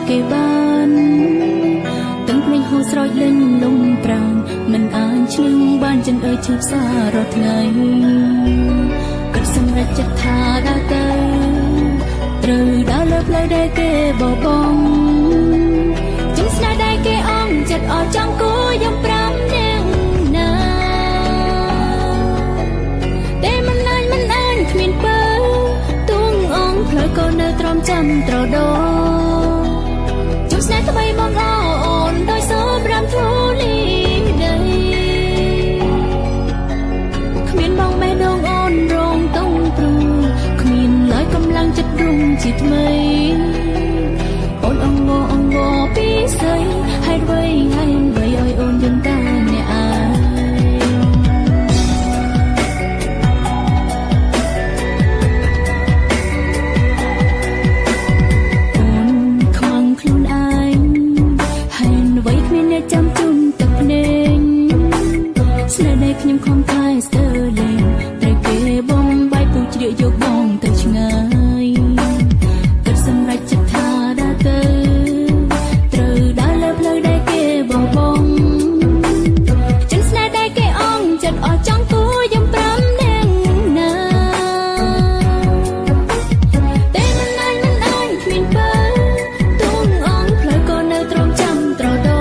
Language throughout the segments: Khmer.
គេបានទាំងភ្លេងហូរស្រោចលេងលំប្រាំមិនអាចឈ្នះបានចិនអើយឈឺផ្សាររាល់ថ្ងៃក៏សម្រេចចិត្តថាដើរទៅត្រូវដើរលើផ្លូវដែលគេបោះបង់ជិះស្នេហ៍ដែលគេអងចិត្តអស់ចង់គួរយ៉ាងប្រាំនាងណាតែមិនអានគ្មានពើទួងអងផ្លូវក៏នៅទ្រាំចាំត្រដោជុំស្នេហ៍ថ្មីមកអូនដោយសូមរំធូលីដីគ្មានបងបេះដូងអូនរងតុងព្រួយគ្មានឡើយកម្លាំងចិត្តរុំជាថ្មីអូនអង្វរពីស្អីហេតុអ្វីឲ្យអូនយំតែអ្នកអាចាំជុំទឹកភ្នែកស្នេហ៍ដែលខ្ញុំខំថែស្ទើរលេងត្រូវគេបំបាយពូជ្រៀកយកបងទៅឆ្ងាយតែសម្រេចចិត្តថាដើរទៅត្រូវដើរលើផ្លូវដែលគេបោះបង់ចិនស្នេហ៍ដែលគេអងចិត្តអស់ចង់គួរយ៉ាងប្រាំនាងណាតែមិនអានគ្មានពើទួងអងផ្លូវក៏នៅទ្រាំចាំត្រដោ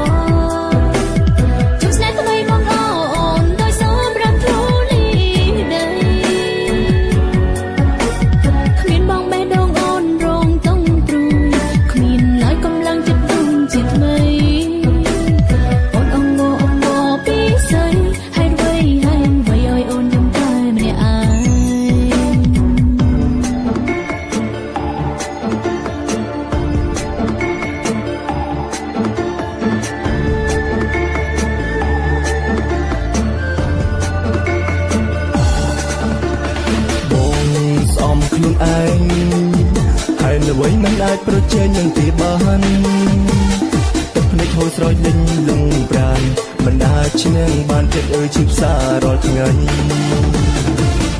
ខ្លួនឯងហើយអ្វីមិនអាចប្រជែងនឹងទីបានទឹកភ្នែកហូរស្រោចលេងលងប្រានមិនអាចឈ្នះបានចិត្តអើយឈឺផ្សាររាល់ថ្ងៃ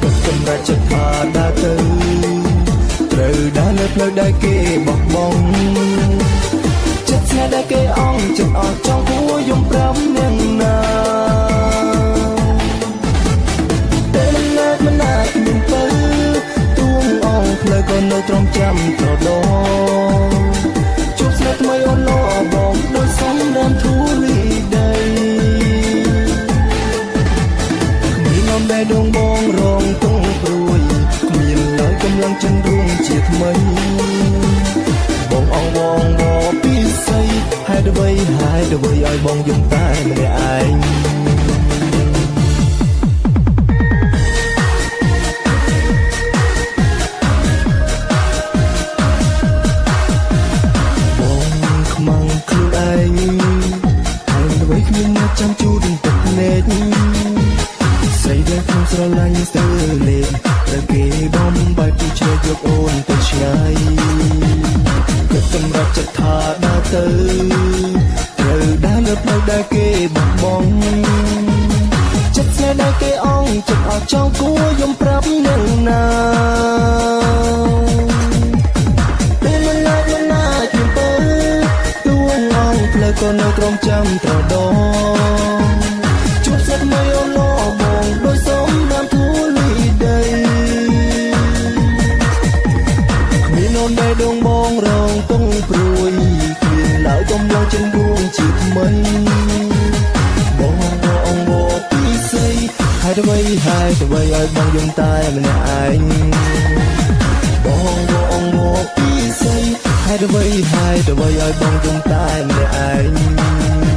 ក៏សម្រេចចិត្តថាដើរទៅត្រូវដើរលើផ្លូវដែលគេបោះបង់ចិត្តស្នេហ៍ដែលគេអងចិត្តអស់ចង់គួរយំប្រាំនាងណាតែមិនអាចមានពើផ្លូវក៏នៅទ្រាំចាំត្រដោជួបស្នេហ៍ថ្មីអូនឡបងដោយសំរាមធូលីដីគ្មាននំដែលដងបងរងទុងព្រួយគ្មានឡើយកម្លាំងចិនរួងជាថ្មីបងអងបងពីស្អីហេតុអ្វីឲ្យបងយំតែម្នាក់ឯងចាំជួបទឹកភ្នែកស្រីដែលខ្ញុំស្រឡាញ់ស្ទើរលេងត្រូវគេបំបាយពីឆ្ងាយយកអូនទៅឆ្ងាយក៏សម្រាប់ចិត្តថាដើរទៅត្រូវដើរលើផ្លូវដែលគេបោះបង់ចិត្តស្នេហ៍ដែលគេអងចិត្តអស់ចង់គួរយំប្រាប់នឹងណាតែមិនអាចមានពើទួងអងផ្លូវក៏នៅទ្រាំចាំត្រដោជួបស្នេហ៍ថ្មីអូនឡបងដោយសំរាមធូលីដីគ្មានអូនដែលដងបងរងទុងព្រួយគ្មានឡើយកំឡុងចិនរួងជាថ្មីបងពីស្អីហេតុអ្វីឲ្យបងយំតែម្នាក់ឯងបងពីស្អីហេតុអ្វីឲ្យបងយំតែម្នាក់ឯង